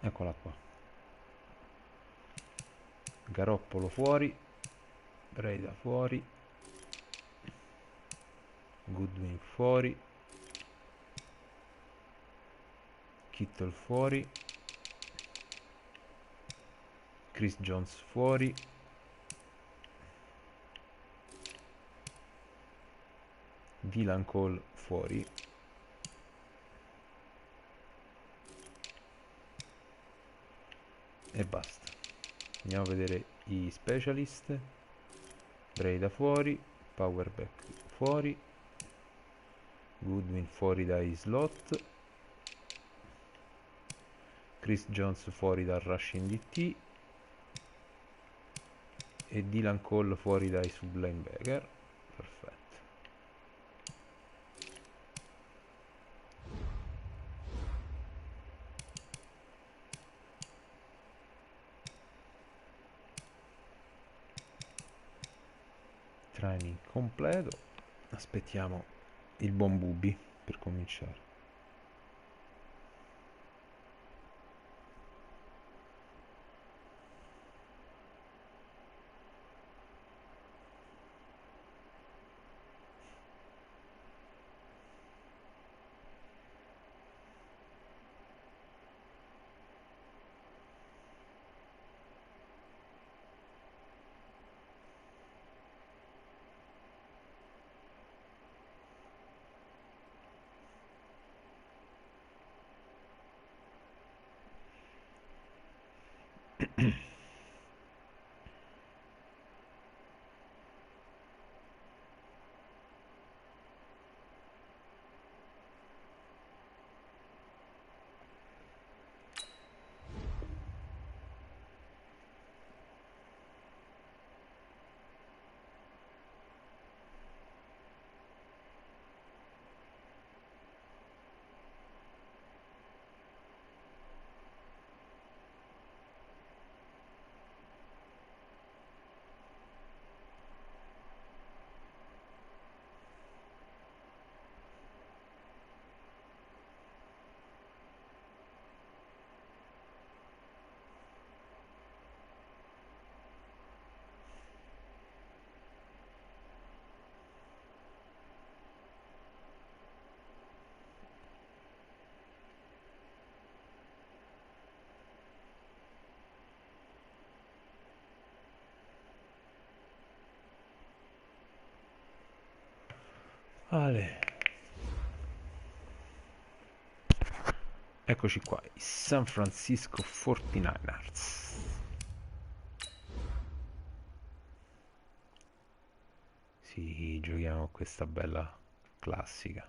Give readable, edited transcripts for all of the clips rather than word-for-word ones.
Eccola qua. Garoppolo fuori, Breda fuori, Goodwin fuori, Kittle fuori, Chris Jones fuori, Dylan Cole fuori, e basta. Andiamo a vedere i specialist. Breda fuori, Powerback fuori, Goodwin fuori dai slot, Chris Jones fuori dal rushing DT e Dylan Cole fuori dai sub linebacker. Perfetto. Training completo. Aspettiamo il buon Bubi per cominciare. Vale. Eccoci qua, i San Francisco 49ers. Sì, giochiamo questa bella classica.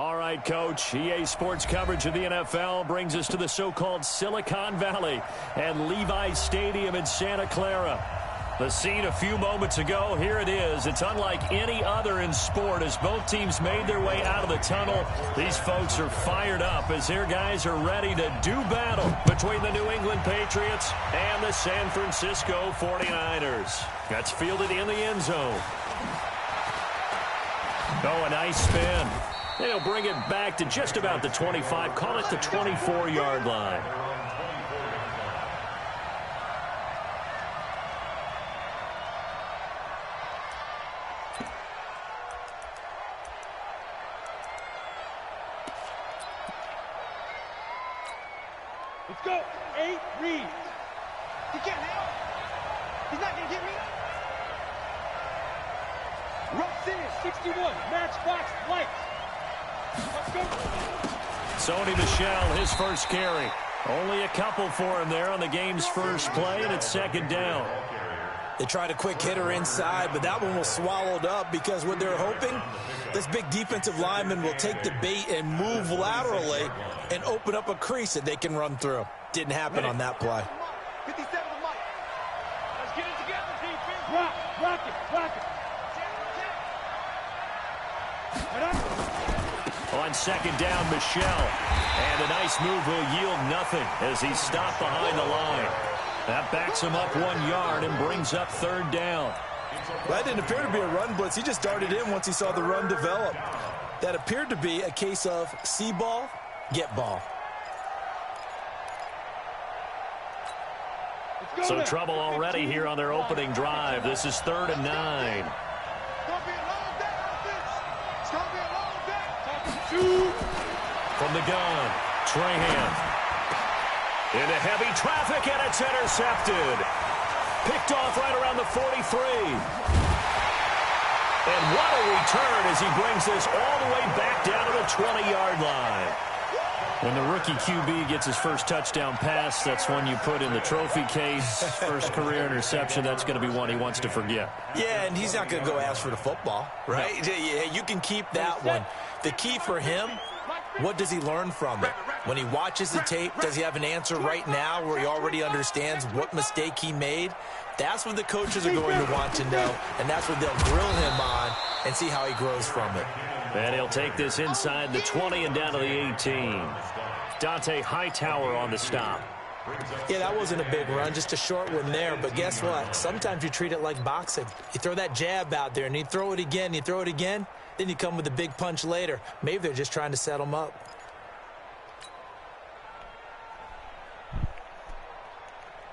All right, Coach. EA Sports coverage of the NFL brings us to the so-called Silicon Valley and Levi's Stadium in Santa Clara. The scene a few moments ago, here it is. It's unlike any other in sport as both teams made their way out of the tunnel. These folks are fired up as their guys are ready to do battle between the New England Patriots and the San Francisco 49ers. That's fielded in the end zone. Oh, a nice spin. They'll bring it back to just about the 25, call it the 24-yard line. Let's go. 8 reads. He can't help. He's not going to get me. Rough in 61. Matchbox lights. Let's go. Sony Michel, his first carry. Only a couple for him there on the game's first play, and it's second down. They tried a quick hitter inside, but that one was swallowed up because what they're hoping, this big defensive lineman will take the bait and move laterally and open up a crease that they can run through. Didn't happen on that play. 57 to Mike. Let's get it together, defense. Rock it. On second down, Michel. And a nice move will yield nothing as he's stopped behind the line. That backs him up 1 yard and brings up third down. Well, that didn't appear to be a run blitz. He just darted in once he saw the run develop. That appeared to be a case of see ball, get ball. So trouble already here on their opening drive. This is 3rd and 9. From the gun, Trahan. Into heavy traffic, and it's intercepted. Picked off right around the 43. And what a return as he brings this all the way back down to the 20-yard line. When the rookie QB gets his first touchdown pass, that's one you put in the trophy case. First career interception, that's going to be one he wants to forget. Yeah, and he's not going to go ask for the football, right? No. You can keep that one. The key for him, what does he learn from it? When he watches the tape, does he have an answer right now where he already understands what mistake he made? That's what the coaches are going to want to know, and that's what they'll grill him on and see how he grows from it. And he'll take this inside the 20 and down to the 18. Dante Hightower on the stop. Yeah, that wasn't a big run, just a short one there. But guess what? Sometimes you treat it like boxing. You throw that jab out there, and you throw it again, then you come with a big punch later. Maybe they're just trying to set him up.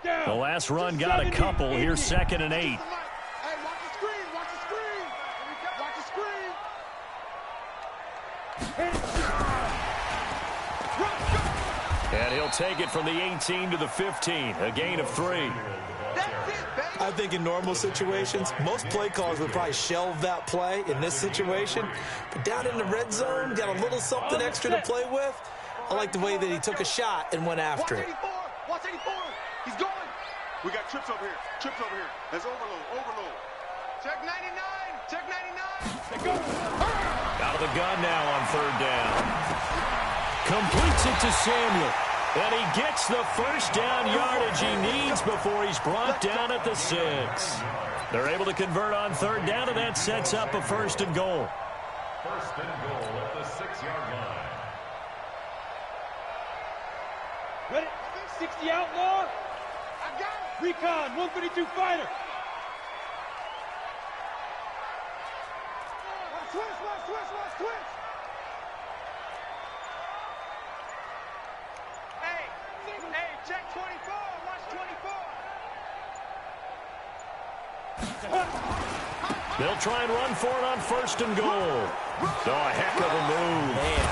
The last run got a couple. Here's 2nd and 8. And he'll take it from the 18 to the 15, a gain of 3. I think in normal situations, most play callers would probably shelve that play in this situation. But down in the red zone, got a little something extra to play with. I like the way that he took a shot and went after it. Watch 84. He's going. We got trips over here. That's overload. Check 99. They go. Out of the gun now on 3rd down. Completes it to Samuel. And he gets the first down yardage he needs before he's brought down at the 6. They're able to convert on 3rd down, and that sets up a 1st and goal. 1st and goal at the 6-yard line. Ready? 60 outlaw. I got it. Recon, 152 fighter. Watch twist. Hey, check 24. Watch 24. They'll try and run for it on 1st and goal. Oh, a heck of a move. Man.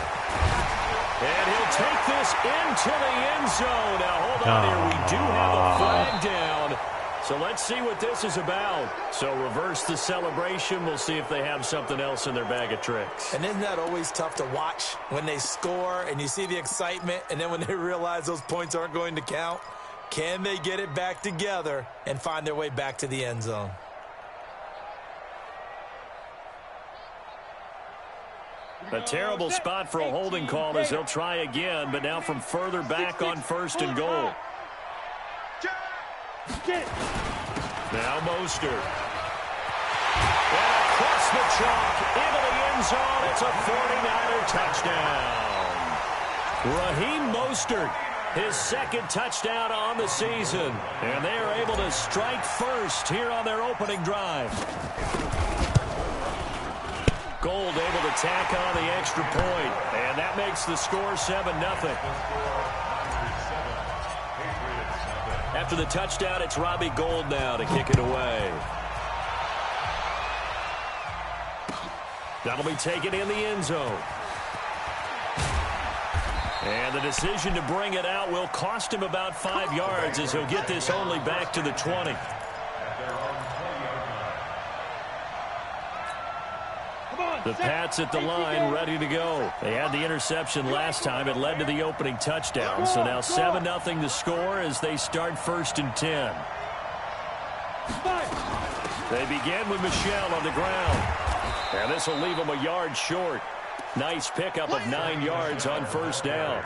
And he'll take this into the end zone. Now, hold on here. We do have a flag down. So let's see what this is about. So reverse the celebration. We'll see if they have something else in their bag of tricks. And isn't that always tough to watch when they score and you see the excitement and then when they realize those points aren't going to count? Can they get it back together and find their way back to the end zone? A terrible spot for a holding call as they'll try again, but now from further back on 1st and goal. Now Mostert. And across the chalk into the end zone. It's a 49er touchdown. Raheem Mostert, his 2nd touchdown on the season. And they are able to strike first here on their opening drive. Gold able to tack on the extra point. And that makes the score 7-0. After the touchdown, it's Robbie Gould now to kick it away. That'll be taken in the end zone. And the decision to bring it out will cost him about 5 yards as he'll get this only back to the 20. The Pats at the line ready to go. They had the interception last time. It led to the opening touchdown. So now 7-0 to score as they start 1st and 10. They begin with Michel on the ground. And this will leave him a yard short. Nice pickup of 9 yards on 1st down.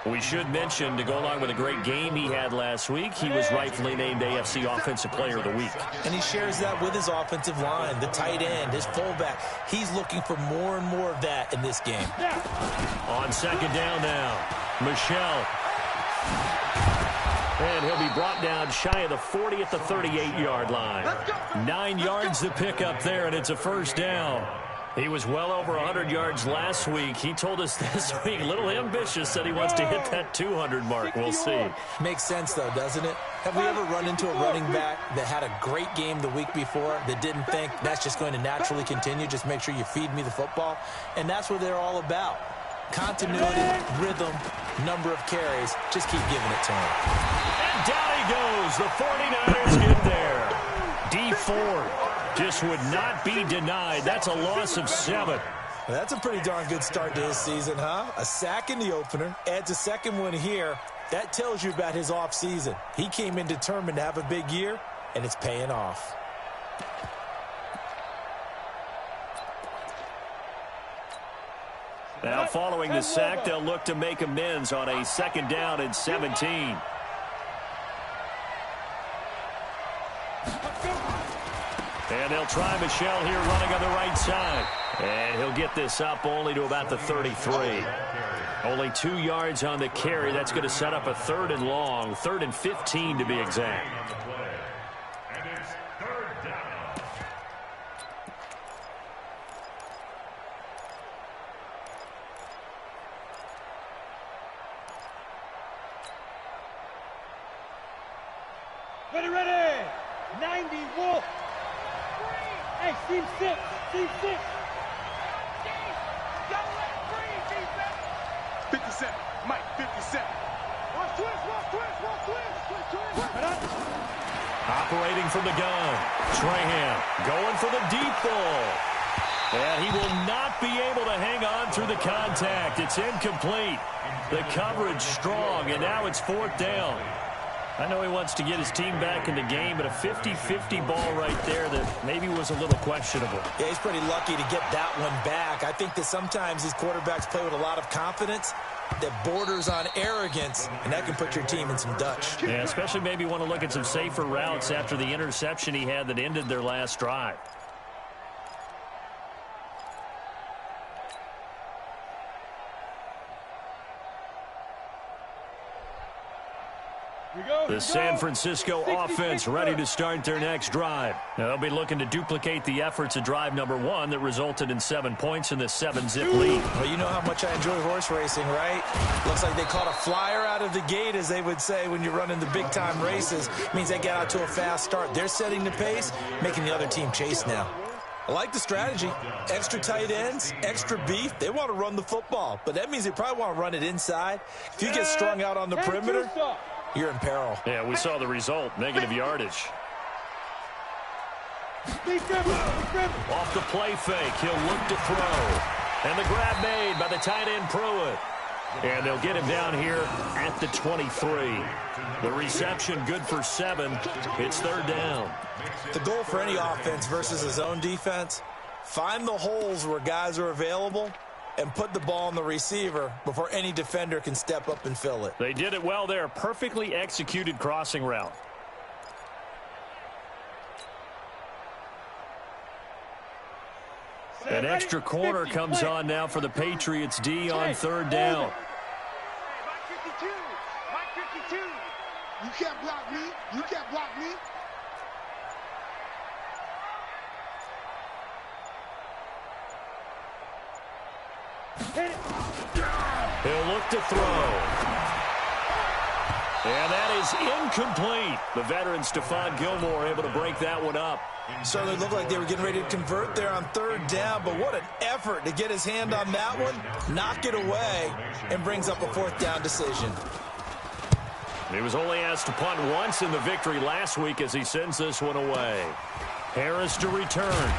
We should mention, to go along with a great game he had last week, he was rightfully named AFC Offensive Player of the Week. And he shares that with his offensive line, the tight end, his fullback. He's looking for more and more of that in this game. On 2nd down now, Michel. And he'll be brought down shy of the 40 at the 38-yard line. 9 yards to pick up there, and it's a 1st down. He was well over 100 yards last week. He told us this week, a little ambitious, said he wants to hit that 200 mark. We'll see. Makes sense, though, doesn't it? Have we ever run into a running back that had a great game the week before that didn't think that's just going to naturally continue? Just make sure you feed me the football. And that's what they're all about. Continuity, rhythm, number of carries. Just keep giving it to him. And down he goes. The 49ers get there. D Ford just would not be denied. That's a loss of 7. That's a pretty darn good start to his season, huh? A sack in the opener, adds a 2nd one here. That tells you about his offseason. He came in determined to have a big year, and it's paying off. Now following the sack, they'll look to make amends on a 2nd down and 17. And they'll try Michel here running on the right side. And he'll get this up only to about the 33. Only 2 yards on the carry. That's going to set up a 3rd and long, 3rd and 15 to be exact. And it's 3rd down. Ready. 90 Wolf. Hey, team 6. Team 6. 57. Mike, 57. Watch twist. Operating from the gun. Trahan going for the deep ball. And he will not be able to hang on through the contact. It's incomplete. The coverage strong, and now it's 4th down. I know he wants to get his team back in the game, but a 50-50 ball right there that maybe was a little questionable. Yeah, he's pretty lucky to get that one back. I think that sometimes these quarterbacks play with a lot of confidence that borders on arrogance, and that can put your team in some Dutch. Yeah, especially maybe want to look at some safer routes after the interception he had that ended their last drive. The San Francisco offense ready to start their next drive. Now, they'll be looking to duplicate the efforts of drive number 1 that resulted in 7 points in the 7-zip lead. Well, you know how much I enjoy horse racing, right? Looks like they caught a flyer out of the gate, as they would say when you're running the big-time races. It means they get out to a fast start. They're setting the pace, making the other team chase now. I like the strategy. Extra tight ends, extra beef. They want to run the football, but that means they probably want to run it inside. If you get strung out on the perimeter, you're in peril. Yeah, we saw the result, negative yardage. Off the play fake, he'll look to throw. And the grab made by the tight end Pruitt. And they'll get him down here at the 23. The reception good for 7. It's 3rd down. The goal for any offense versus a zone defense Find the holes where guys are available and put the ball on the receiver before any defender can step up and fill it. They did it well there. Perfectly executed crossing route. An extra corner comes on now for the Patriots D on third down. You can't block me. You can't block me. He'll look to throw. And that is incomplete. The veteran Stephon Gilmore able to break that one up. Certainly looked like they were getting ready to convert there on third down, but what an effort to get his hand on that one, knock it away, and brings up a fourth down decision. He was only asked to punt once in the victory last week as he sends this one away. Harris to return.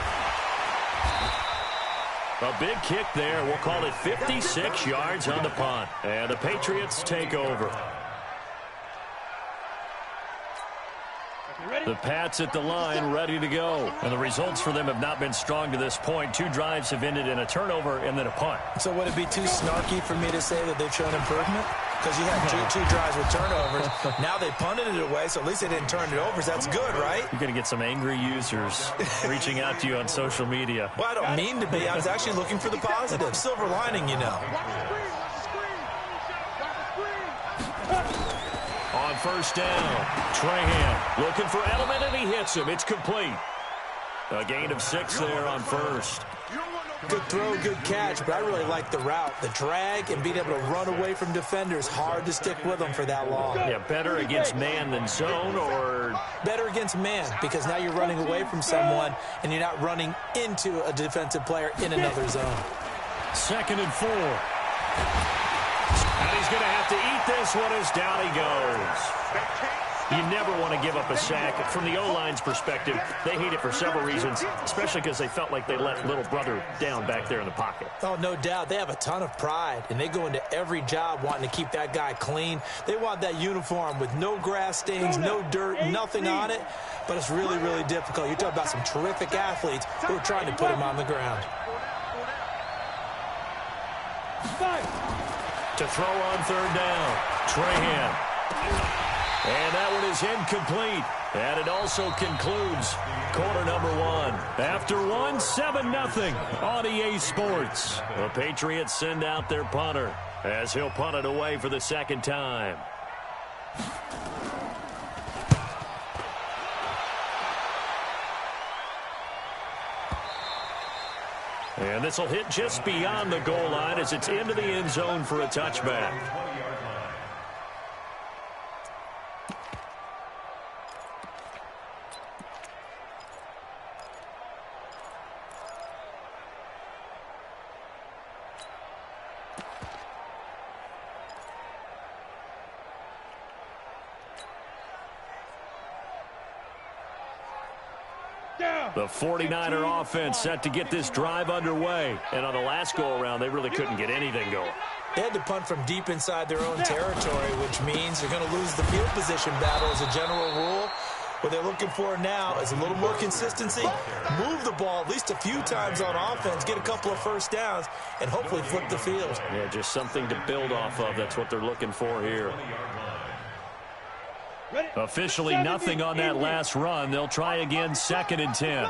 A big kick there. We'll call it 56 yards on the punt. And the Patriots take over. The Pats at the line, ready to go. And the results for them have not been strong to this point. 2 drives have ended in a turnover and then a punt. So would it be too snarky for me to say that they've shown improvement? Because you had two drives with turnovers. Now they punted it away, so at least they didn't turn it over. So that's good, right? You're going to get some angry users reaching out to you on social media. Well, I don't mean to be. I was actually looking for the positive. Silver lining, you know. On first down, Trahan looking for Edelman, and he hits him. It's complete. A gain of 6 there on first. Good throw, good catch, but I really like the route. The drag and being able to run away from defenders, hard to stick with them for that long. Yeah, better against man than zone, or? Better against man, because now you're running away from someone and you're not running into a defensive player in another zone. 2nd and 4. And he's going to have to eat this one as down he goes. You never want to give up a sack. From the O-line's perspective, they hate it for several reasons, especially because they felt like they let little brother down back there in the pocket. Oh, no doubt. They have a ton of pride, and they go into every job wanting to keep that guy clean. They want that uniform with no grass stains, no dirt, nothing on it, but it's really, really difficult. You're talking about some terrific athletes who are trying to put him on the ground. To throw on third down, Trahan. And that one is incomplete. And it also concludes quarter number 1. After 1, 7-0 on EA Sports. The Patriots send out their punter as he'll punt it away for the second time. And this will hit just beyond the goal line as it's into the end zone for a touchback. The 49er offense set to get this drive underway. And on the last go-around, they really couldn't get anything going. They had to punt from deep inside their own territory, which means they're going to lose the field position battle as a general rule. What they're looking for now is a little more consistency, move the ball at least a few times on offense, get a couple of first downs, and hopefully flip the field. Yeah, just something to build off of. That's what they're looking for here. Officially nothing on that last run. They'll try again, 2nd and 10.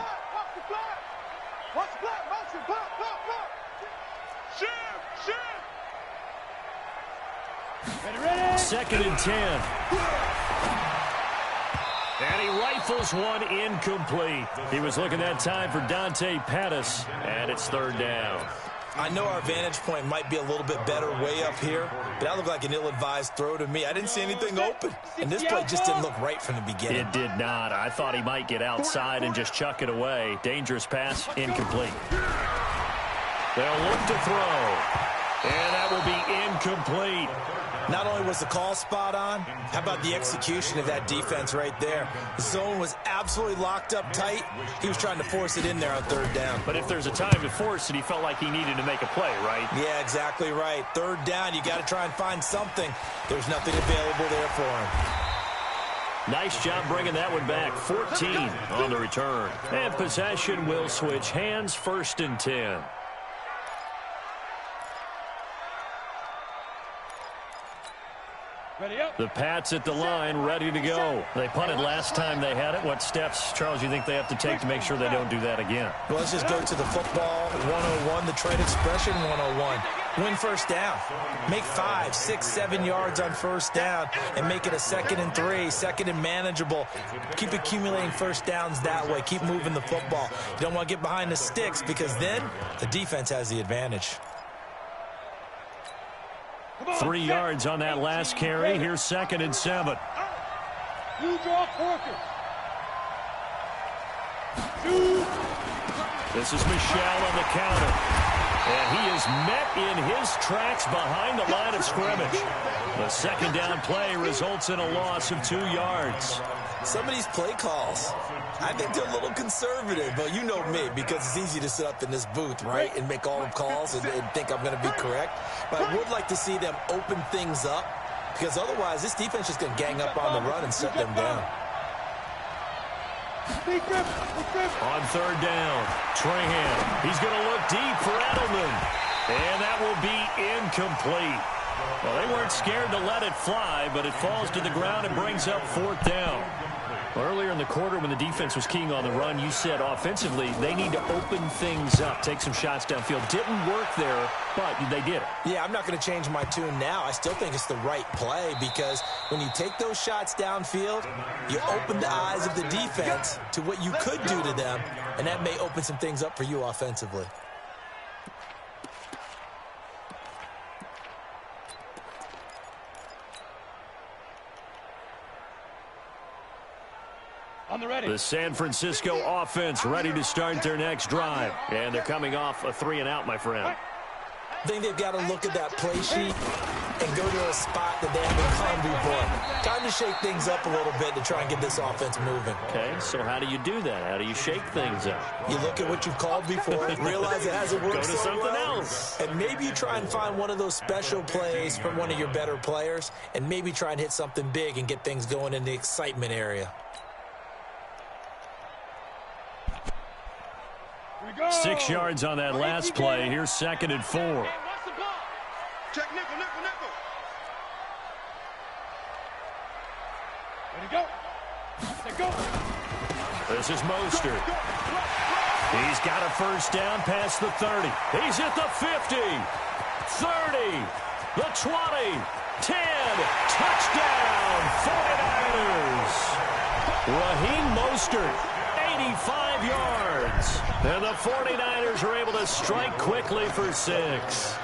Second and 10. And he rifles one incomplete. He was looking that time for Dante Pettis, and it's third down. I know our vantage point might be a little bit better way up here, but that looked like an ill-advised throw to me. I didn't see anything open, and this play just didn't look right from the beginning. It did not. I thought he might get outside and just chuck it away. Dangerous pass, incomplete. They'll look to throw, and that will be incomplete. Not only was the call spot on, how about the execution of that defense right there? The zone was absolutely locked up tight. He was trying to force it in there on third down. But if there's a time to force it, he felt like he needed to make a play, right? Yeah, exactly right. Third down, you got to try and find something. There's nothing available there for him. Nice job bringing that one back. 14 on the return. And possession will switch hands, 1st and 10. The Pats at the line, ready to go. They punted last time they had it. What steps, Charles, you think they have to take to make sure they don't do that again? Well, let's just go to the football 101, the trade expression 101. Win first down. Make 5, 6, 7 yards on first down and make it a 2nd and 3, 2nd and manageable. Keep accumulating first downs that way. Keep moving the football. You don't want to get behind the sticks because then the defense has the advantage. 3 yards on that last carry. Here's 2nd and 7. You draw Porker. This is Michelle on the counter. And he is met in his tracks behind the line of scrimmage. The 2nd down play results in a loss of 2 yards. Some of these play calls, I think they're a little conservative, but you know me, because it's easy to sit up in this booth, right, and make all the calls and think I'm going to be correct. But I would like to see them open things up, because otherwise this defense is going to gang up on the run and shut them down. On 3rd down, Trahan. He's going to look deep for Edelman. And that will be incomplete. Well, they weren't scared to let it fly, but it falls to the ground and brings up 4th down. Earlier in the quarter when the defense was keying on the run, you said offensively they need to open things up, take some shots downfield. Didn't work there, but they did it. Yeah, I'm not going to change my tune now. I still think it's the right play because when you take those shots downfield, you open the eyes of the defense to what you could do to them, and that may open some things up for you offensively. The San Francisco offense ready to start their next drive. And they're coming off a 3-and-out, my friend. I think they've got to look at that play sheet and go to a spot that they haven't come before. Time to shake things up a little bit to try and get this offense moving. Okay, so how do you do that? How do you shake things up? You look at what you've called before, realize it hasn't worked Go to so something well, else. and maybe you try and find one of those special plays from one of your better players, and maybe try and hit something big and get things going in the excitement area. 6 yards on that last play. Here's 2nd and 4. Check nickel, nickel, nickel. Ready, go. Let go. This is Mostert. He's got a first down past the 30. He's at the 50, 30, the 20, 10. Touchdown, 49ers. Raheem Mostert. 85 yards. And the 49ers are able to strike quickly for 6.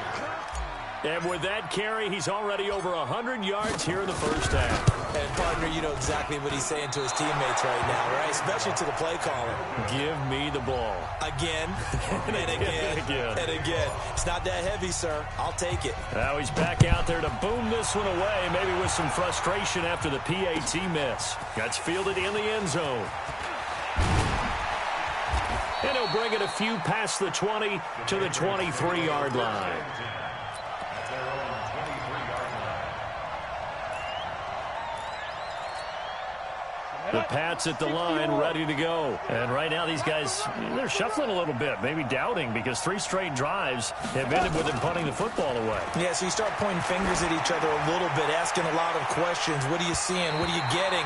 And with that carry, he's already over 100 yards here in the first half. And, partner, you know exactly what he's saying to his teammates right now, right? Especially to the play caller. Give me the ball. Again, and again, and again. It's not that heavy, sir. I'll take it. Now he's back out there to boom this one away, maybe with some frustration after the PAT miss. Gets fielded in the end zone. And he'll bring it a few past the 20 to the 23-yard line. The Pats at the line, ready to go. And right now these guys, they're shuffling a little bit, maybe doubting, because 3 straight drives have ended with them punting the football away. Yeah, so you start pointing fingers at each other a little bit, asking a lot of questions. What are you seeing? What are you getting?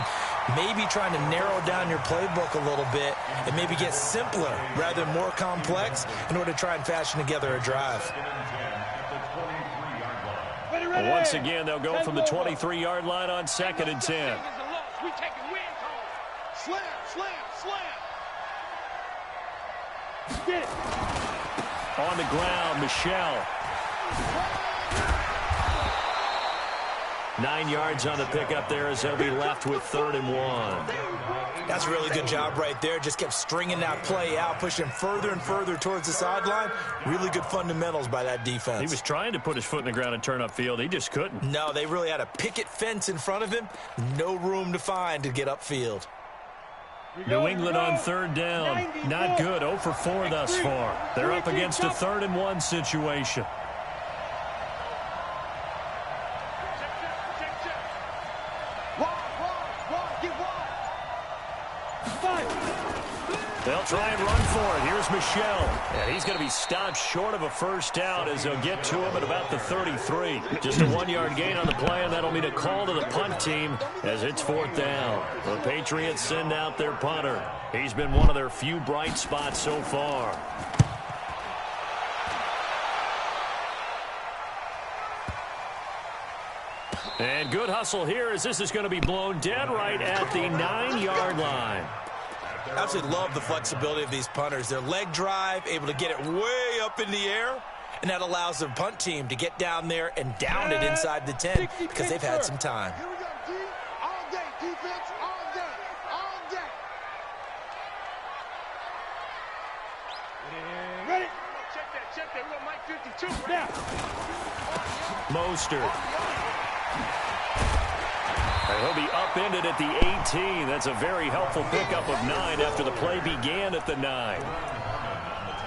Maybe trying to narrow down your playbook a little bit and maybe get simpler rather than more complex in order to try and fashion together a drive. And once again, they'll go from the 23-yard line on 2nd and 10. Slam, slam, slam. Get it. On the ground, Michelle. 9 yards on the pickup there as they'll be left with 3rd and 1. That's a really good job right there. Just kept stringing that play out, pushing further and further towards the sideline. Really good fundamentals by that defense. He was trying to put his foot in the ground and turn upfield. He just couldn't. No, they really had a picket fence in front of him. No room to find to get upfield. New England on 3rd down. Not good. 0 for 4 thus far. They're up against a 3rd and 1 situation. Get one. They'll try and run for it. Here's Michelle. And he's going to be stopped short of a first down as they'll get to him at about the 33. Just a 1-yard gain on the play, and that'll mean a call to the punt team as it's 4th down. The Patriots send out their punter. He's been one of their few bright spots so far. And good hustle here as this is going to be blown dead right at the 9-yard line. I absolutely love the flexibility of these punters. Their leg drive, able to get it way up in the air, and that allows the punt team to get down there and down it inside the 10 because they've had some time. Here we go, D. All day. Defense all day. All day. Ready? Check that. We got Mike 52. Now. Mostert. And he'll be upended at the 18. That's a very helpful pickup of 9 after the play began at the 9.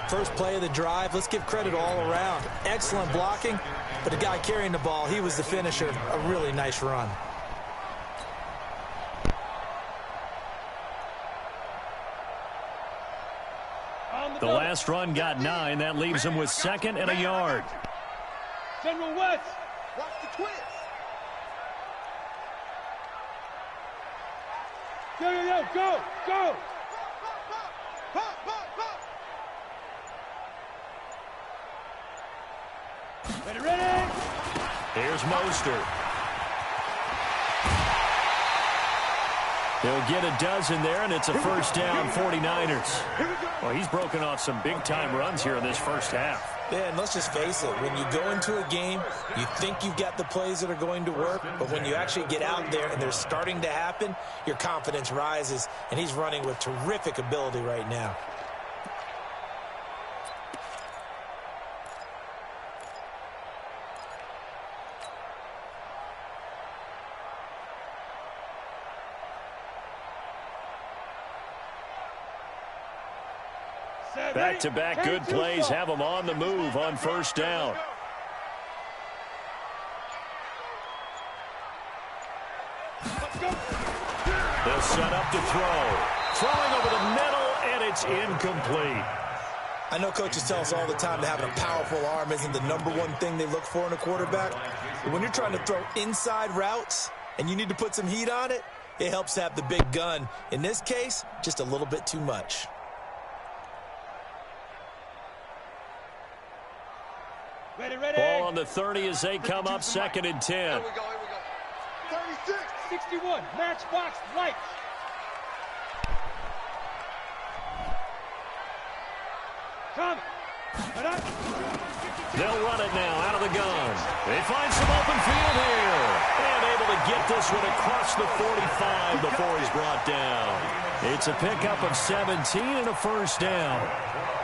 First play of the drive, let's give credit all around. Excellent blocking, but the guy carrying the ball, he was the finisher. A really nice run. The last run got 9. That leaves him with 2nd and a yard. General West. Watch the twist. Yo, go. Pop. Ready. Here's Mostert. He'll get a dozen there, and it's a first down, 49ers. Well, he's broken off some big-time runs here in this first half. Yeah, and let's just face it. When you go into a game, you think you've got the plays that are going to work, but when you actually get out there and they're starting to happen, your confidence rises, and he's running with terrific ability right now. Back-to-back good plays have them on the move on first down. They'll set up to throw. Throwing over the middle, and it's incomplete. I know coaches tell us all the time that having a powerful arm isn't the #1 thing they look for in a quarterback. But when you're trying to throw inside routes and you need to put some heat on it, it helps to have the big gun. In this case, just a little bit too much. Ready. Ball on the 30 as they come up 2nd and 10. Here we go. 36, 61, matchbox lights. Come. They'll run it now out of the gun. They find some open field here. And able to get this one across the 45 before he's brought down. It's a pickup of 17 and a first down.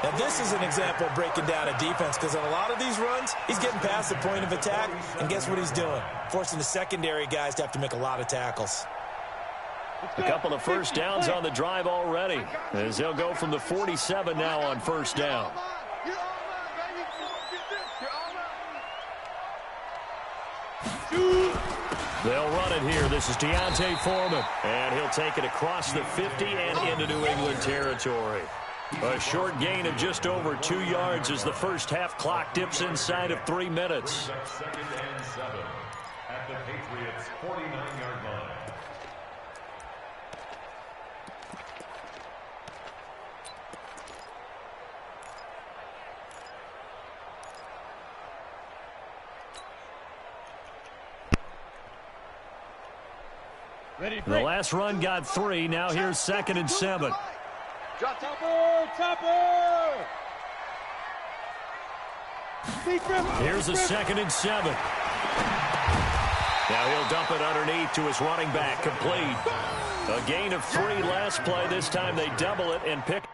Now, this is an example of breaking down a defense because on a lot of these runs, he's getting past the point of attack, and guess what he's doing? Forcing the secondary guys to have to make a lot of tackles. A couple of first downs on the drive already as they'll go from the 47 now on first down. They'll run it here. This is Deontay Foreman, and he'll take it across the 50 and into New England territory. A short gain of just over 2 yards as the first half clock dips inside of 3 minutes. 2nd and 7 at the Patriots' 49-yard line. The last run got 3. Now here's 2nd and 7. Topper! Here's a 2nd and 7. Now he'll dump it underneath to his running back, complete. A gain of 3 last play. This time they double it and pick.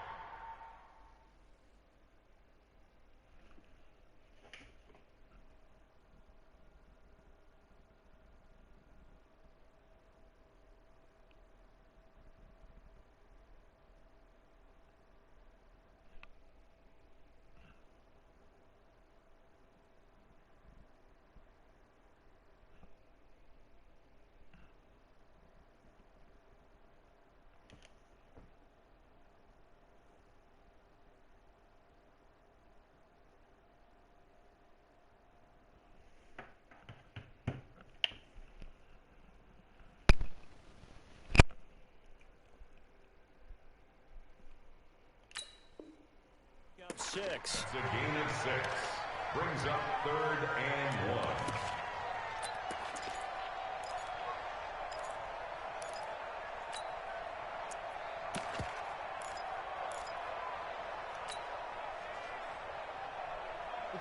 6. It's a gain of 6. Brings up 3rd and 1.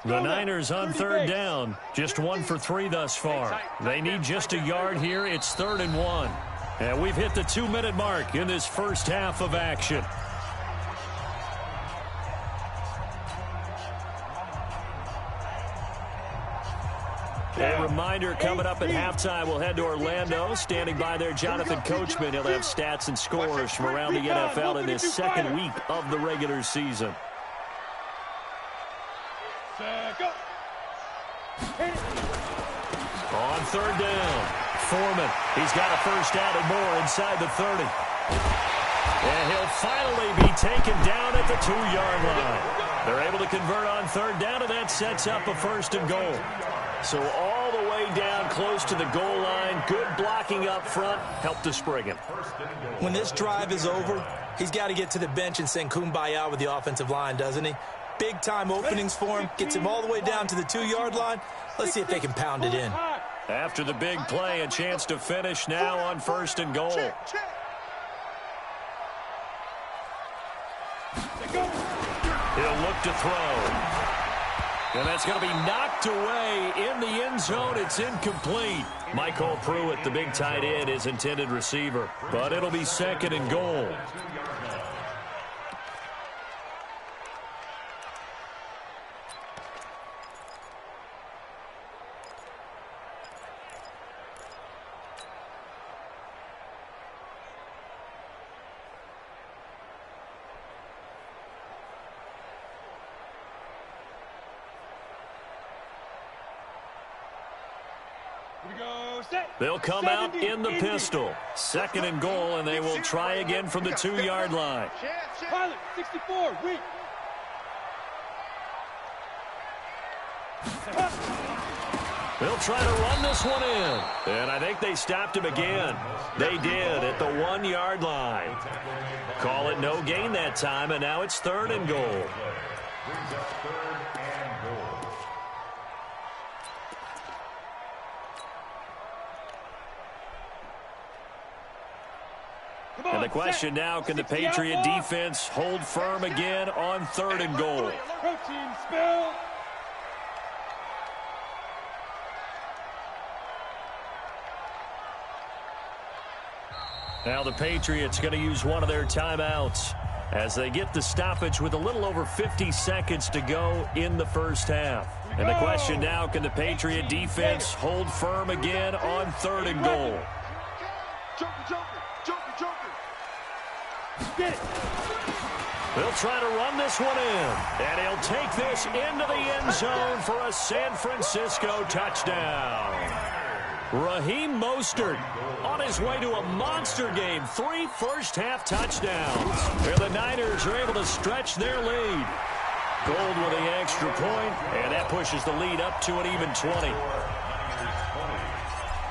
The Niners on 3rd down. Just 1 for 3 thus far. They need just a yard here. It's 3rd and 1. And we've hit the 2-minute mark in this first half of action. A reminder, coming up at halftime, we'll head to Orlando. Standing by there, Jonathan Coachman. He'll have stats and scores from around the NFL in this second week of the regular season. On 3rd down, Foreman. He's got a first down and more inside the 30. And he'll finally be taken down at the 2-yard line. They're able to convert on 3rd down, and that sets up a 1st and goal. So all the way down close to the goal line. Good blocking up front. Helped to spring him. When this drive is over, he's got to get to the bench and sing Kumbaya with the offensive line, doesn't he? Big-time openings for him. Gets him all the way down to the 2-yard line. Let's see if they can pound it in. After the big play, a chance to finish now on 1st and goal. He'll look to throw. And that's going to be knocked away in the end zone. It's incomplete. Michael Pruitt, the big tight end, is intended receiver. But it'll be 2nd and goal. They'll come out in the pistol. 2nd and goal, and they will try again from the 2-yard line. Pilot, 64, weak. They'll try to run this one in. And I think they stopped him again. They did at the 1-yard line. Call it no gain that time, and now it's 3rd and goal. And the question now, can the Patriot defense hold firm again on 3rd and goal? Protein spill. Now the Patriots going to use one of their timeouts as they get the stoppage with a little over 50 seconds to go in the first half. And the question now, can the Patriot defense hold firm again on 3rd and goal? They'll try to run this one in, and he'll take this into the end zone for a San Francisco touchdown. Raheem Mostert on his way to a monster game. 3 first-half touchdowns. And the Niners are able to stretch their lead. Gold with the extra point, and that pushes the lead up to an even 20.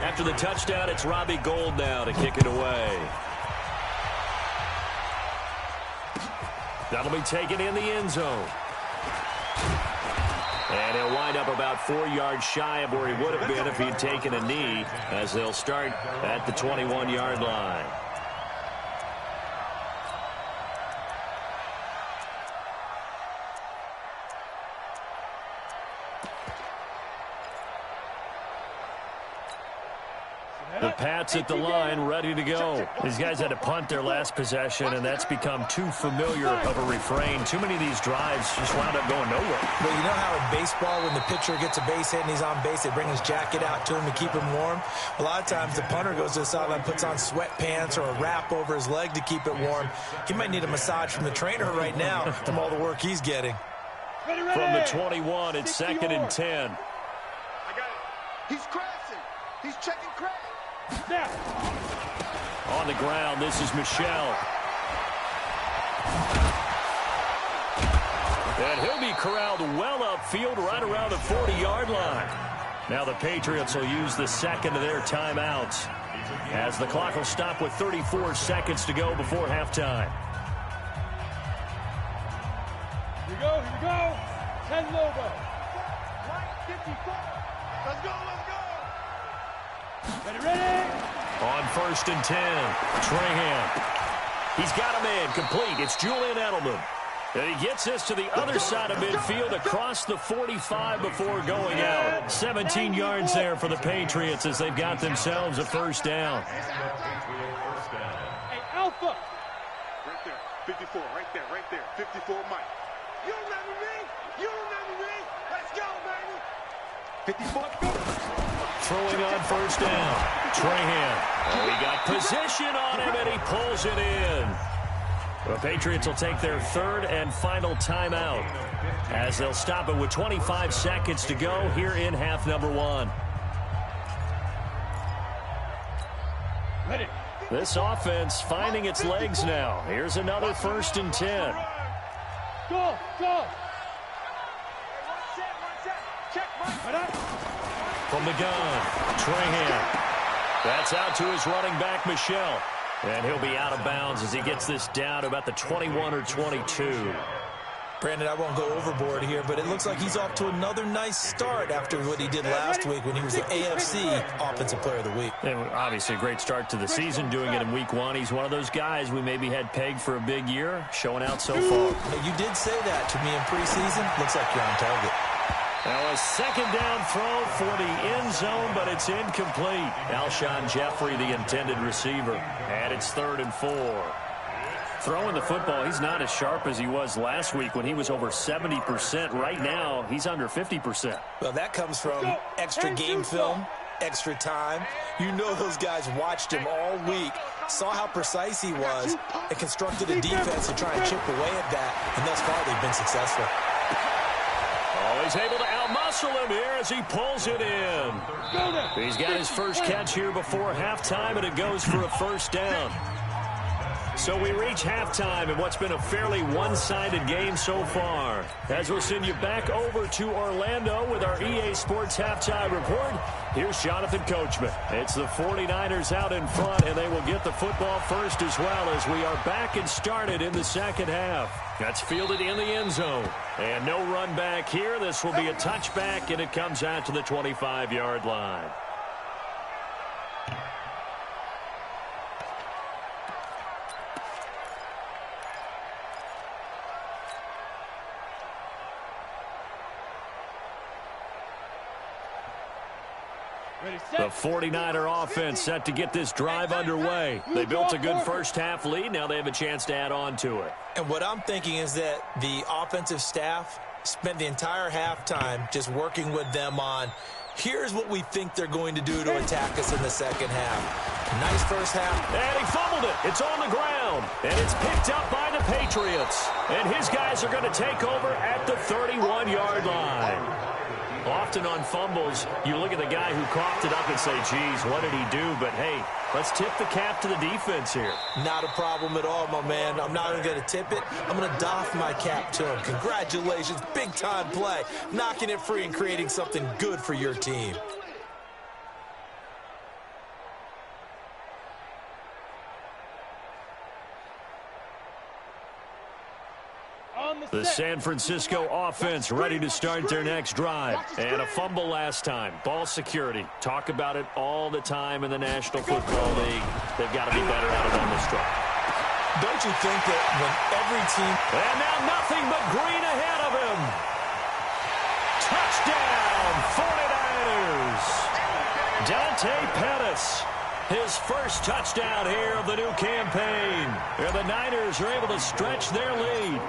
After the touchdown, it's Robbie Gould now to kick it away. That'll be taken in the end zone. And he'll wind up about 4 yards shy of where he would have been if he'd taken a knee, as they'll start at the 21-yard line. The Pats at the line, ready to go. These guys had to punt their last possession, and that's become too familiar of a refrain. Too many of these drives just wound up going nowhere. But you know how in baseball, when the pitcher gets a base hit and he's on base, they bring his jacket out to him to keep him warm? A lot of times the punter goes to the sideline, puts on sweatpants or a wrap over his leg to keep it warm. He might need a massage from the trainer right now from all the work he's getting. From the 21, it's 2nd and 10. I got it. He's crashing. He's checking crash. On the ground, this is Michel. And he'll be corralled well upfield right around the 40-yard line. Now the Patriots will use the second of their timeouts, as the clock will stop with 34 seconds to go before halftime. go, here we go. 10 Lobo. Right, 54. Let's go, let's go. Ready, ready. On 1st and 10, Trahan. He's got a man complete. It's Julian Edelman. And he gets this to the other side of midfield across the 45 before going out. 17 yards there for the Patriots as they've got themselves a first down. Hey, Alpha. Right there, 54, right there, right there. 54, Mike. You remember me? You remember me? Let's go, baby. 54, go. Throwing on first down. Trahan. Oh, he got position on him, and he pulls it in. The Patriots will take their third and final timeout as they'll stop it with 25 seconds to go here in half number 1. Ready. This offense finding its legs now. Here's another 1st and 10. Go, go. Check, Mike. From the gun, Trahan. That's out to his running back, Michelle. And he'll be out of bounds as he gets this down to about the 21 or 22. Brandon, I won't go overboard here, but it looks like he's off to another nice start after what he did last week when he was the AFC Offensive Player of the Week. And obviously a great start to the season doing it in week 1. He's one of those guys we maybe had pegged for a big year, showing out so far. You did say that to me in preseason. Looks like you're on target. Now a second down throw for the end zone, but it's incomplete. Alshon Jeffrey, the intended receiver. And it's 3rd and 4. Throwing the football, he's not as sharp as he was last week when he was over 70%. Right now, he's under 50%. Well, that comes from extra game film, extra time. You know those guys watched him all week, saw how precise he was, and constructed a defense to try and chip away at that. And thus far, they've been successful. Oh, he's able to outmuscle him here as he pulls it in. He's got his first catch here before halftime, and it goes for a first down. So we reach halftime in what's been a fairly one-sided game so far. As we'll send you back over to Orlando with our EA Sports Halftime Report, here's Jonathan Coachman. It's the 49ers out in front, and they will get the football first as well as we are back and started in the second half. That's fielded in the end zone. And no run back here. This will be a touchback, and it comes out to the 25-yard line. The 49er offense set to get this drive underway. They built a good first half lead. Now they have a chance to add on to it. And what I'm thinking is that the offensive staff spent the entire halftime just working with them on, here's what we think they're going to do to attack us in the second half. Nice first half. And he fumbled it. It's on the ground. And it's picked up by the Patriots. And his guys are going to take over at the 31-yard line. Often on fumbles, you look at the guy who coughed it up and say, geez, what did he do? But, hey, let's tip the cap to the defense here. Not a problem at all, my man. I'm not even going to tip it. I'm going to doff my cap to him. Congratulations. Big-time play. Knocking it free and creating something good for your team. The San Francisco offense ready to start their next drive. And a fumble last time. Ball security. Talk about it all the time in the National Football League. They've got to be better at it on this drive. Don't you think that when every team... And now nothing but green ahead of him. Touchdown, 49ers. Dante Pettis. His first touchdown here of the new campaign. And the Niners are able to stretch their lead.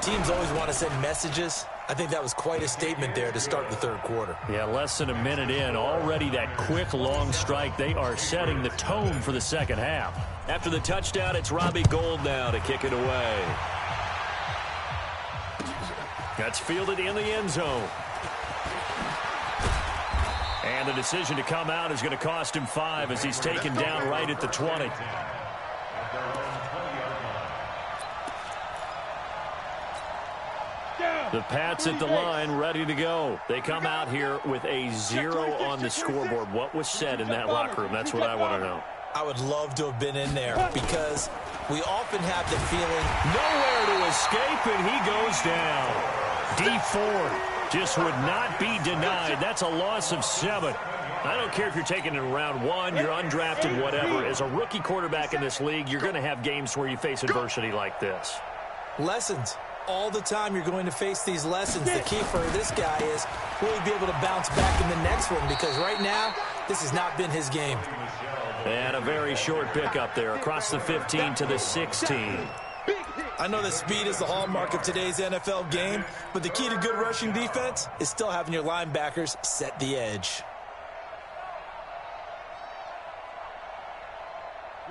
Teams always want to send messages. I think that was quite a statement there to start the third quarter. Yeah, less than a minute in. Already that quick, long strike. They are setting the tone for the second half. After the touchdown, it's Robbie Gould now to kick it away. That's fielded in the end zone. And the decision to come out is going to cost him 5 as he's taken down right at the 20. The Pats at the line, ready to go. They come out here with a 0 on the scoreboard. What was said in that locker room? That's what I want to know. I would love to have been in there because we often have the feeling nowhere to escape, and he goes down. D Ford just would not be denied. That's a loss of 7. I don't care if you're taking it in round 1, you're undrafted, whatever. As a rookie quarterback in this league, you're going to have games where you face adversity like this. Lessons. All the time you're going to face these lessons. The key for this guy is, will he be able to bounce back in the next one? Because right now, this has not been his game. And a very short pickup there across the 15 to the 16. I know that speed is the hallmark of today's NFL game, but the key to good rushing defense is still having your linebackers set the edge.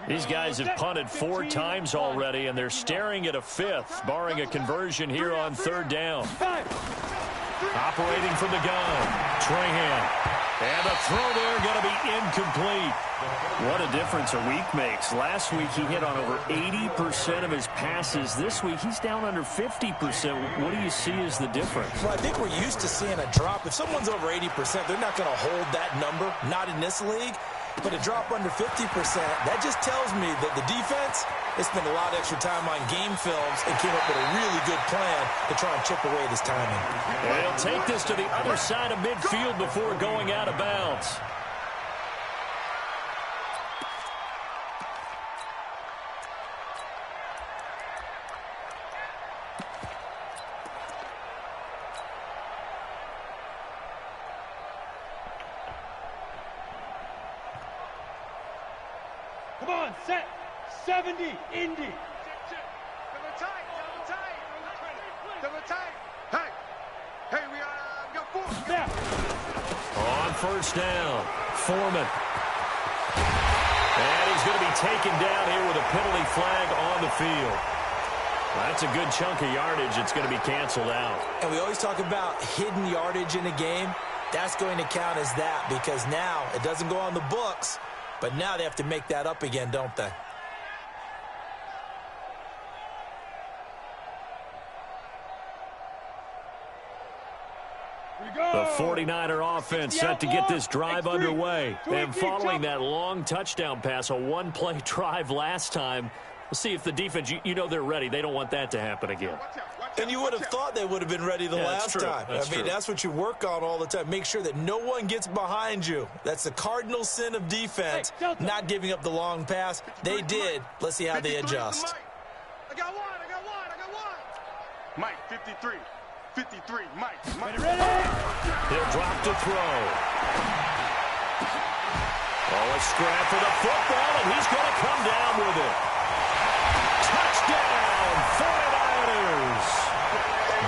These guys have punted 4 times already, and they're staring at a 5th, barring a conversion here on 3rd down. Operating from the gun, Trahan. And the throw there going to be incomplete. What a difference a week makes. Last week he hit on over 80% of his passes. This week he's down under 50%. What do you see as the difference? Well, I think we're used to seeing a drop. If someone's over 80%, they're not going to hold that number, not in this league. But a drop under 50%, that just tells me that the defense has spent a lot of extra time on game films and came up with a really good plan to try and chip away this timing. And he'll take this to the other side of midfield before going out of bounds. Come on, set. 70, Indy. Double tight. Double tight. Hey, we got 4. Now. On 1st down, Foreman. And he's going to be taken down here with a penalty flag on the field. That's a good chunk of yardage. It's going to be canceled out. And we always talk about hidden yardage in a game. That's going to count as that because now it doesn't go on the books, but now they have to make that up again, don't they? The 49er offense set to get this drive underway. And following that long touchdown pass, a 1-play drive last time, we'll see if the defense, you know they're ready. They don't want that to happen again. And you would have thought they would have been ready the last time. That's what you work on all the time. Make sure that no one gets behind you. That's the cardinal sin of defense, not giving up the long pass. They did. Let's see how they adjust. I got one. Mike, 53. 53, Mike. Ready? He'll drop to throw. Oh, a scrap for the football, and he's going to come down with it. Touchdown, 49ers.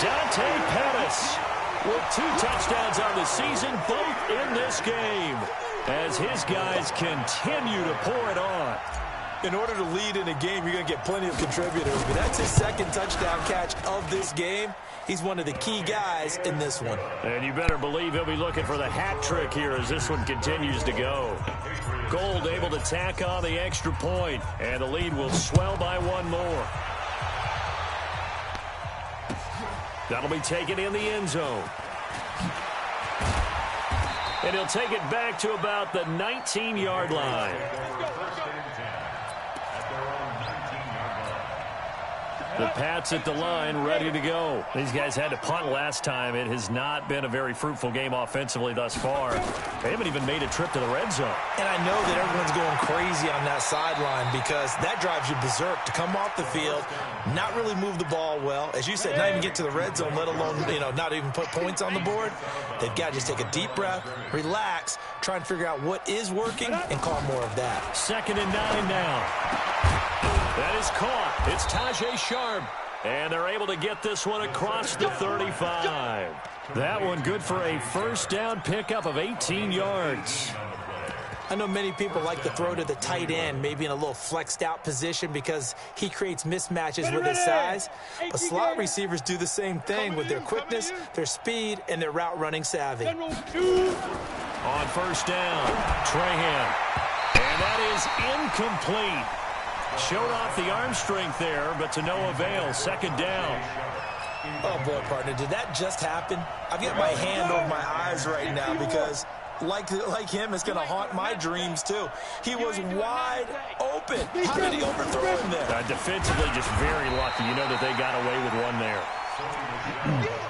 Dante Pettis with 2 touchdowns on the season, both in this game, as his guys continue to pour it on. In order to lead in a game, you're going to get plenty of contributors, but that's his 2nd touchdown catch of this game. He's one of the key guys in this one. And you better believe he'll be looking for the hat trick here as this one continues to go. Gold able to tack on the extra point, and the lead will swell by 1 more. That'll be taken in the end zone. And he'll take it back to about the 19-yard line. The Pats at the line, ready to go. These guys had to punt last time. It has not been a very fruitful game offensively thus far. They haven't even made a trip to the red zone. And I know that everyone's going crazy on that sideline because that drives you berserk to come off the field, not really move the ball well. As you said, not even get to the red zone, let alone, not even put points on the board. They've got to just take a deep breath, relax, try and figure out what is working, and call more of that. 2nd and 9 now. That is caught. It's Tajay Sharp. And they're able to get this one across the 35. That one good for a 1st down pickup of 18 yards. I know many people like to throw to the tight end, maybe in a little flexed out position because he creates mismatches with his size. But slot receivers do the same thing with their quickness, their speed, and their route running savvy. On 1st down, Trahan. And that is incomplete. Showed off the arm strength there, but to no avail. 2nd down. Oh, boy, partner, did that just happen? I've got my hand over my eyes right now because like him, is going to haunt my dreams, too. He was wide open. How did he overthrow him there? Defensively, just very lucky. You know that they got away with one there.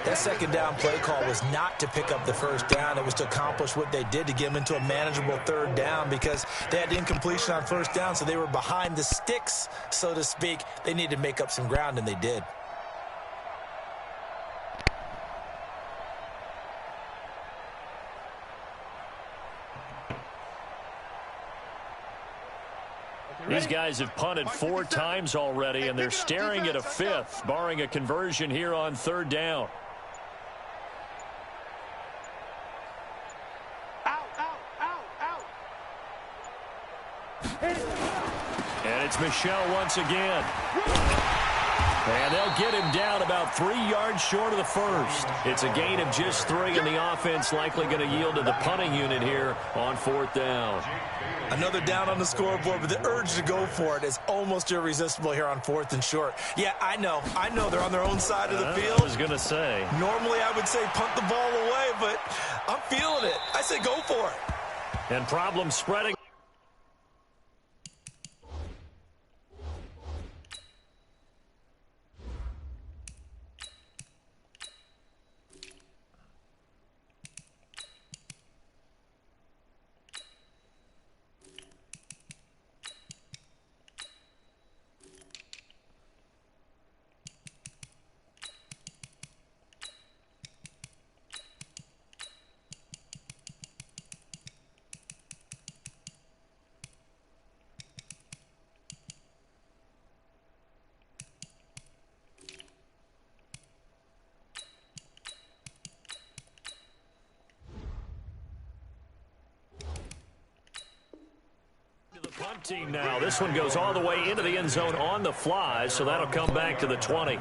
That second down play call was not to pick up the first down. It was to accomplish what they did, to get them into a manageable third down, because they had incompletion on first down, so they were behind the sticks, so to speak. They needed to make up some ground, and they did. These guys have punted 4 times already, and they're staring at a 5th, barring a conversion here on third down. And it's Michel once again. And they'll get him down about 3 yards short of the first. It's a gain of just 3, and the offense likely going to yield to the punting unit here on 4th down. Another down on the scoreboard, but the urge to go for it is almost irresistible here on 4th and short. Yeah, I know they're on their own side of the field. I was going to say. Normally I would say punt the ball away, but I'm feeling it. I say go for it. And problem spreading. Team now. This one goes all the way into the end zone on the fly, so that'll come back to the 20.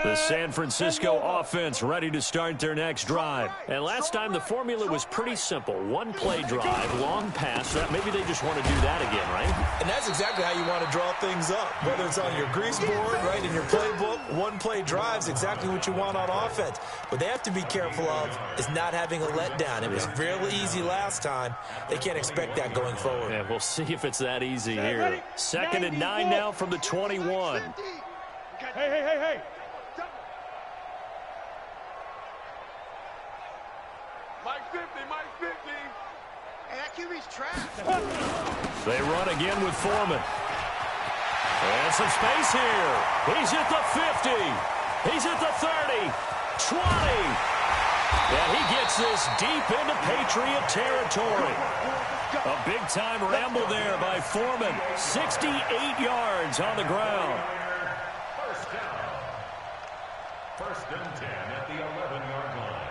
The San Francisco offense ready to start their next drive. And last time the formula was pretty simple. 1 play drive, long pass. Maybe they just want to do that again, right? And that's exactly how you want to draw things up. Whether it's on your grease board, right, in your playbook, 1 play drive is exactly what you want on offense. What they have to be careful of is not having a letdown. It was really easy last time. They can't expect that going forward. Yeah, we'll see if it's that easy here. 2nd and 9 now from the 21. Hey. Mike 50. Hey, that QB's trapped. They run again with Foreman. And some space here. He's at the 50. He's at the 30. 20. And he gets this deep into Patriot territory. A big-time ramble there by Foreman. 68 yards on the ground. First and 10 at the 11-yard line.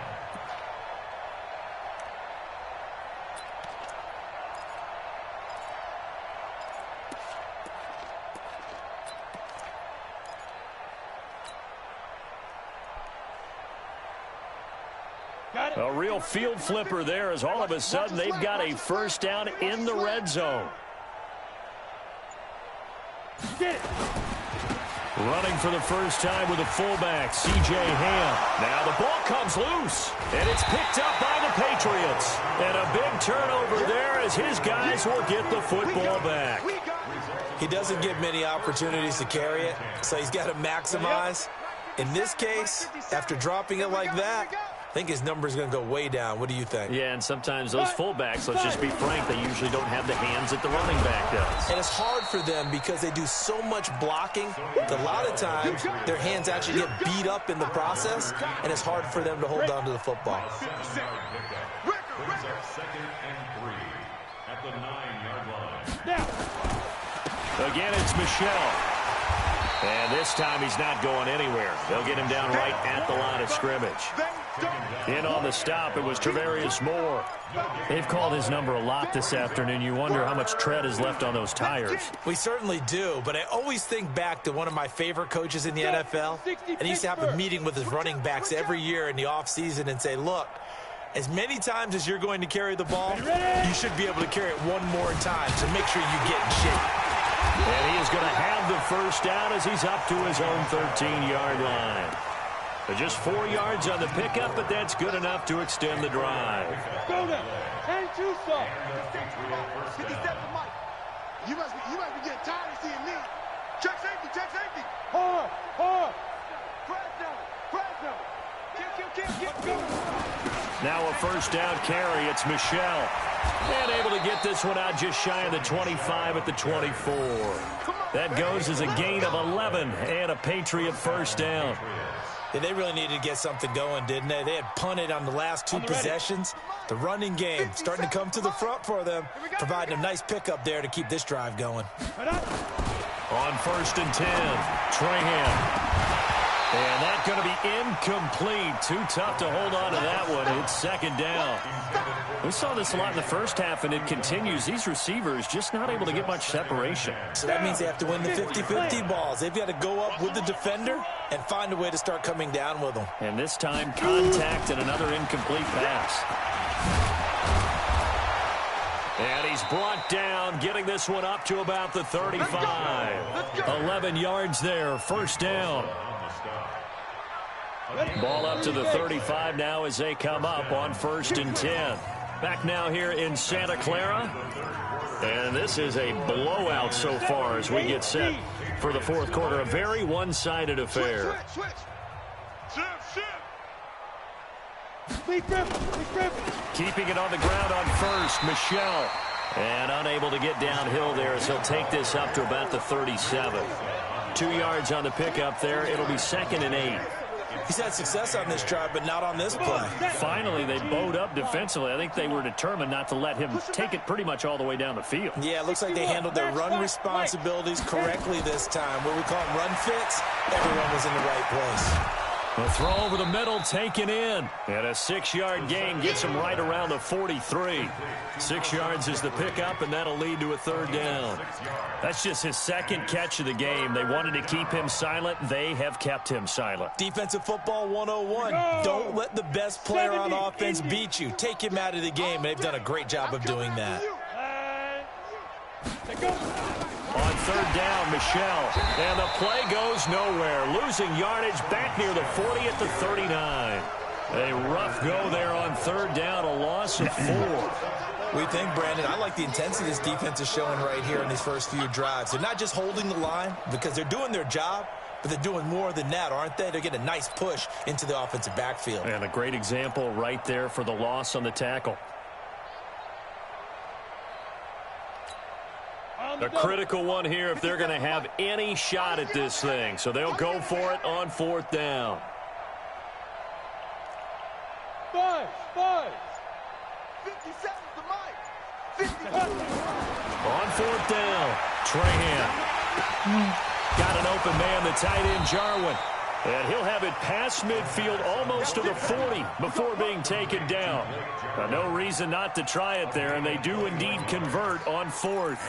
A real field flipper there, as all of a sudden they've got a first down in the red zone. Running for the first time with a fullback, C.J. Ham. Now the ball comes loose, and it's picked up by the Patriots. And a big turnover there as his guys will get the football back. He doesn't get many opportunities to carry it, so he's got to maximize. In this case, after dropping it like that, I think his number's going to go way down. What do you think? Yeah, and sometimes those fullbacks, let's just be frank, they usually don't have the hands that the running back does. And it's hard for them because they do so much blocking. A lot of times, their hands actually get beat up in the process, and it's hard for them to hold on to the football. Brings up 2nd and 3 at the 9-yard line. Again, it's Michel. And this time he's not going anywhere. They'll get him down right at the line of scrimmage. In on the stop, it was Travarius Moore. They've called his number a lot this afternoon. You wonder how much tread is left on those tires. We certainly do, but I always think back to one of my favorite coaches in the NFL. And he used to have a meeting with his running backs every year in the offseason and say, look, as many times as you're going to carry the ball, you should be able to carry it one more time, so make sure you get in shape. And he is going to have the first down as he's up to his own 13-yard line. Just 4 yards on the pickup, but that's good enough to extend the drive. Go now. And two stop. 57 Mike. You must be getting tired of seeing me. Check safety, check safety. Hard, hard. Press down. Kill. Now a first down carry. It's Michelle. And able to get this one out just shy of the 25 at the 24. That goes as a gain of 11 and a Patriot first down. Yeah, they really needed to get something going, didn't they? They had punted on the last 2 possessions. The running game starting to come to the front for them, providing a nice pickup there to keep this drive going. On first and 10, Trahan. And that's going to be incomplete. Too tough to hold on to that one. It's second down. We saw this a lot in the first half, and it continues. These receivers just not able to get much separation. So that means they have to win the 50-50 balls. They've got to go up with the defender and find a way to start coming down with them. And this time, contact and another incomplete pass. And he's brought down, getting this one up to about the 35. 11 yards there, first down. Ball up to the 35 now as they come up on first and 10. Back now here in Santa Clara. And this is a blowout so far as we get set for the fourth quarter. A very one-sided affair. Switch. Keeping it on the ground on first, Michelle. And unable to get downhill there as he'll take this up to about the 37. 2 yards on the pickup there. It'll be second and 8. He's had success on this drive, but not on this play. Finally, they bowed up defensively. I think they were determined not to let him take it pretty much all the way down the field. Yeah, it looks like they handled their run responsibilities correctly this time. What we call them run fits, everyone was in the right place. A throw over the middle taken in. And a 6-yard gain gets him right around the 43. 6 yards is the pickup, and that'll lead to a third down. That's just his second catch of the game. They wanted to keep him silent. They have kept him silent. Defensive football 101. Don't let the best player on offense beat you. Take him out of the game. They've done a great job of doing that. On third down, Michelle. And the play goes nowhere. Losing yardage back near the 40 at the 39. A rough go there on third down, a loss of 4. We think, Brandon, I like the intensity this defense is showing right here in these first few drives. They're not just holding the line because they're doing their job, but they're doing more than that, aren't they? They're getting a nice push into the offensive backfield. And a great example right there for the loss on the tackle. A critical one here if they're going to have any shot at this thing. So they'll go for it on fourth down. 5. 57 to Mike. 57. On fourth down, Trahan. Got an open man, the tight end, Jarwin. And he'll have it past midfield almost to the 40 before being taken down. No reason not to try it there, and they do indeed convert on fourth.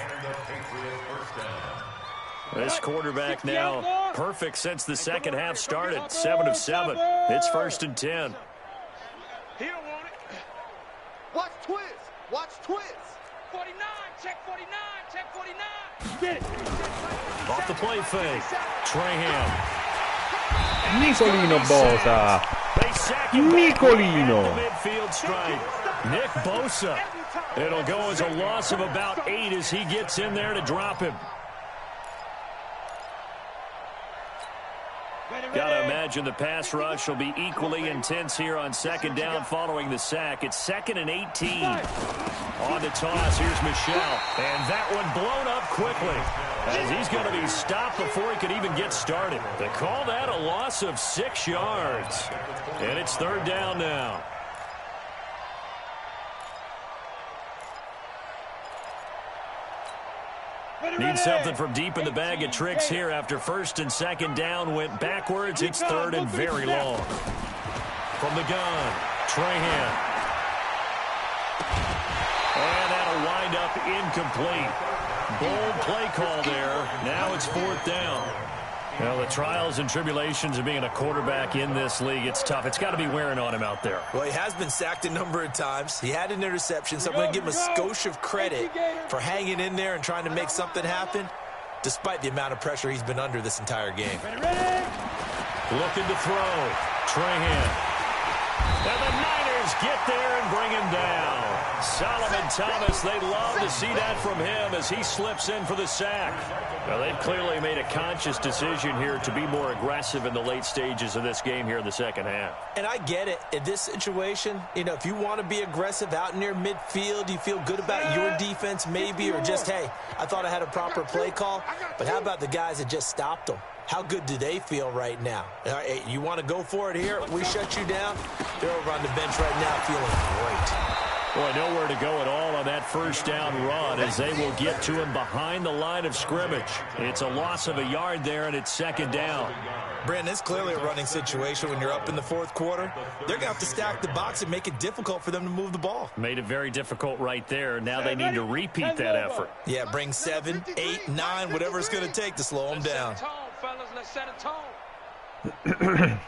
This quarterback now perfect since the second half started. 7 of 7. It's first and 10. He don't want it. Watch twist. 49, check 49, check 49. Get it. Off the play fake. Trahan. Nicolino Bosa. Nicolino. Midfield strike. Nick Bosa. It'll go as a loss of about 8 as he gets in there to drop him. Gotta imagine the pass rush will be equally intense here on second down following the sack. It's second and 18. On the toss, here's Michelle. And that one blown up quickly as he's going to be stopped before he could even get started. They call that a loss of 6 yards. And it's third down now. Need something from deep in the bag of tricks here after first and second down went backwards. It's third and very long. From the gun, Trahan. And that'll wind up incomplete. Bold play call there. Now it's fourth down. Well, the trials and tribulations of being a quarterback in this league, it's tough. It's got to be wearing on him out there. Well, he has been sacked a number of times. He had an interception, so I'm going to give him a skosh of credit for hanging in there and trying to make something happen. despite the amount of pressure he's been under this entire game. Looking to throw. Trahan. And the Niners get there and bring him down. Solomon Thomas, they'd love to see that from him as he slips in for the sack. Well, they've clearly made a conscious decision here to be more aggressive in the late stages of this game here in the second half. And I get it. In this situation, you know, if you want to be aggressive out near midfield, you feel good about your defense maybe, or just, hey, I thought I had a proper play call. But how about the guys that just stopped them? How good do they feel right now? Hey, you want to go for it here? We shut you down. They're over on the bench right now feeling great. Boy, nowhere to go at all on that first down run as they will get to him behind the line of scrimmage. It's a loss of a yard there, and it's second down. Brandon, it's clearly a running situation when you're up in the fourth quarter. They're going to have to stack the box and make it difficult for them to move the ball. Made it very difficult right there. Now they need to repeat that effort. Yeah, bring 7, 8, 9, whatever it's going to take to slow them down. Let's set a tone.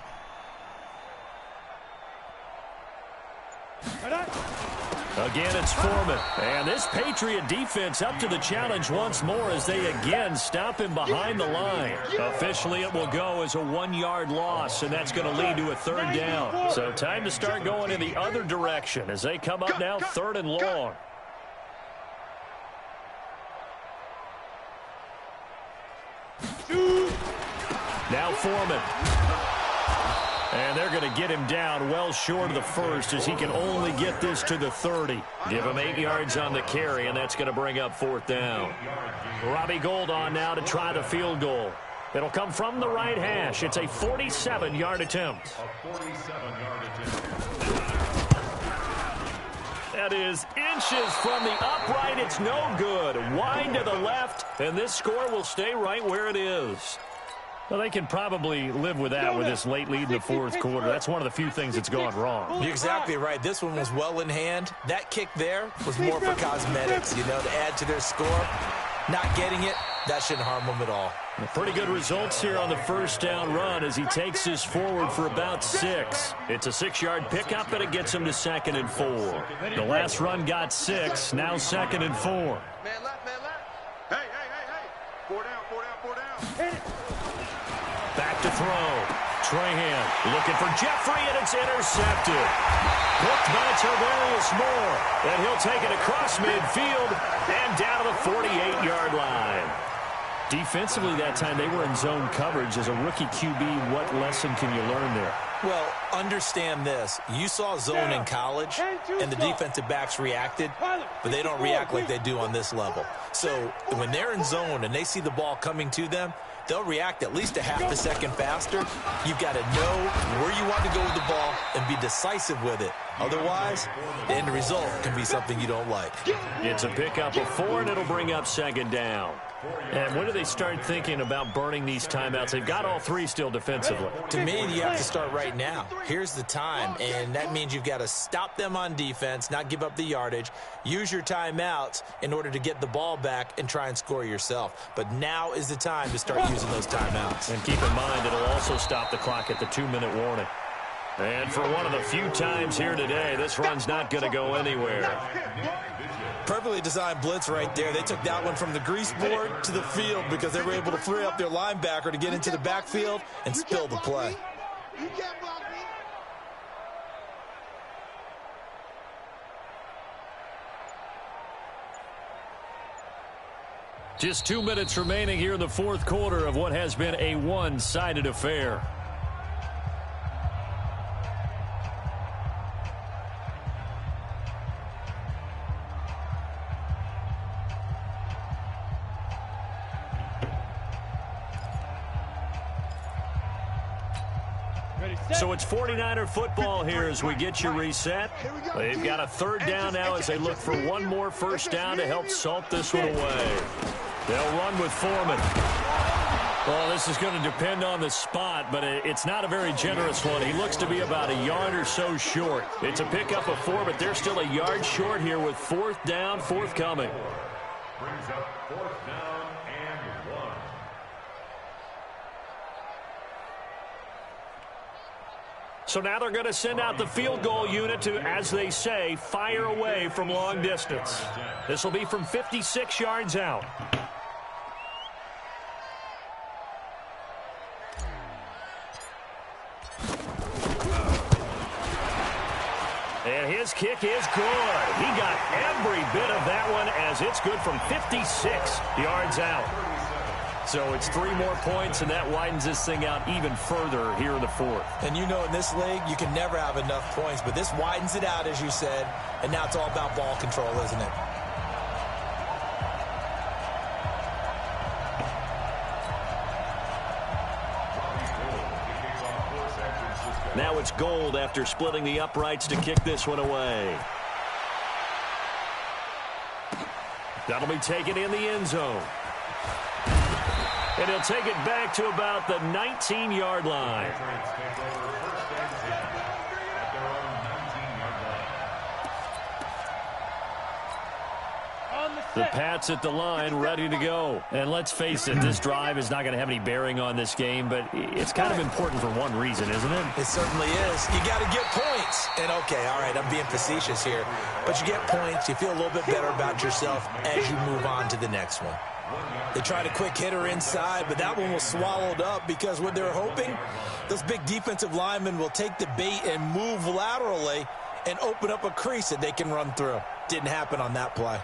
Again, it's Foreman. And this Patriot defense up to the challenge once more as they again stop him behind the line. Officially, it will go as a 1-yard loss, and that's going to lead to a third down. So time to start going in the other direction as they come up now third and long. Now Foreman. And they're going to get him down well short of the first as he can only get this to the 30. Give him 8 yards on the carry, and that's going to bring up fourth down. Robbie Gould on now to try the field goal. It'll come from the right hash. It's a 47-yard attempt. That is inches from the upright. It's no good. Wide to the left, and this score will stay right where it is. Well, they can probably live with that with this late lead in the fourth quarter. That's one of the few things that's gone wrong. You're exactly right. This one was well in hand. That kick there was more for cosmetics, you know, to add to their score. Not getting it, that shouldn't harm them at all. Pretty good results here on the first down run as he takes this forward for about 6. It's a 6-yard pickup, and it gets him to 2nd and 4. The last run got 6, now 2nd and 4. Man left, man left. Hey. 4 down. Back to throw. Trahan looking for Jeffrey, and it's intercepted. Hooked by Tavarius Moore. And he'll take it across midfield and down to the 48-yard line. Defensively that time, they were in zone coverage. As a rookie QB, what lesson can you learn there? Well, understand this. You saw zone in college, and the defensive backs reacted, but they don't react like they do on this level. So when they're in zone and they see the ball coming to them, they'll react at least a half a second faster. You've got to know where you want to go with the ball and be decisive with it. Otherwise, the end result can be something you don't like. It's a pickup of 4, and it'll bring up 2nd down. And when do they start thinking about burning these timeouts? They've got all 3 still defensively. To me, you have to start right now. Here's the time, and that means you've got to stop them on defense, not give up the yardage, use your timeouts in order to get the ball back and try and score yourself. But now is the time to start using those timeouts. And keep in mind, it'll also stop the clock at the 2-minute warning. And for one of the few times here today, this run's not going to go anywhere. Perfectly designed blitz right there. They took that one from the grease board to the field because they were able to free up their linebacker to get into the backfield and spill the play. You can't block me. Just 2 minutes remaining here in the fourth quarter of what has been a one-sided affair. So it's 49er football here as we get you reset. They've got a third down now as they look for one more first down to help salt this one away. They'll run with Foreman. Well, this is going to depend on the spot, but it's not a very generous one. He looks to be about a yard or so short. It's a pickup of 4, but they're still a yard short here with fourth down forthcoming. Brings up 4th down and 1. So now they're going to send out the field goal unit to, as they say, fire away from long distance. This will be from 56 yards out. And his kick is good. He got every bit of that one as it's good from 56 yards out. So it's 3 more points, and that widens this thing out even further here in the fourth. And you know in this league, you can never have enough points, but this widens it out, as you said, and now it's all about ball control, isn't it? Now it's Gold after splitting the uprights to kick this one away. That'll be taken in the end zone. And he'll take it back to about the 19-yard line. The Pats at the line, ready to go. And let's face it, this drive is not going to have any bearing on this game, but it's kind of important for one reason, isn't it? It certainly is. You got to get points. And, okay, all right, I'm being facetious here. But you get points, you feel a little bit better about yourself as you move on to the next one. They tried a quick hitter inside, but that one was swallowed up because what they're hoping, those big defensive linemen will take the bait and move laterally and open up a crease that they can run through. Didn't happen on that play.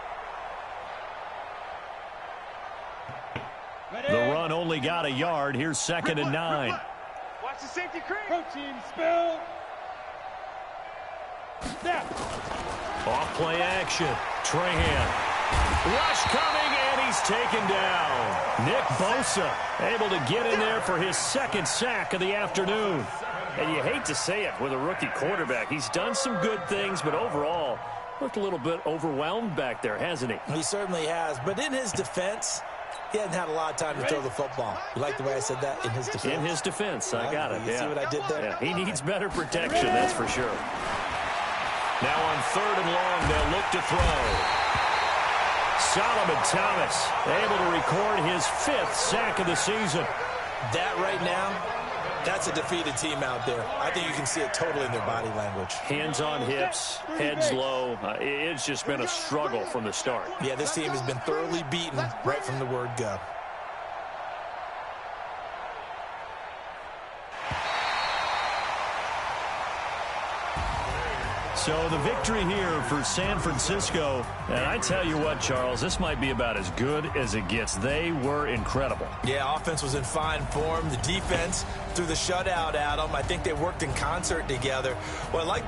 The run only got a yard. Here's 2nd and 9. Watch the safety creep. Protein spill. Snap. Off play action. Trahan. Rush coming, and he's taken down. Nick Bosa able to get in there for his 2nd sack of the afternoon. And you hate to say it with a rookie quarterback. He's done some good things, but overall, looked a little bit overwhelmed back there, hasn't he? He certainly has. But in his defense, he hadn't had a lot of time to throw the football. You like the way I said that? In his defense? In his defense. I got it. You see what I did there? Yeah, he needs better protection, that's for sure. Now on 3rd and long, they'll look to throw. Solomon Thomas able to record his 5th sack of the season. That right now, that's a defeated team out there. I think you can see it totally in their body language. Hands on hips, heads low. It's just been a struggle from the start. Yeah, this team has been thoroughly beaten right from the word go. So the victory here for San Francisco. And I tell you what, Charles, this might be about as good as it gets. They were incredible. Yeah, offense was in fine form. The defense threw the shutout at them. I think they worked in concert together. Well, I like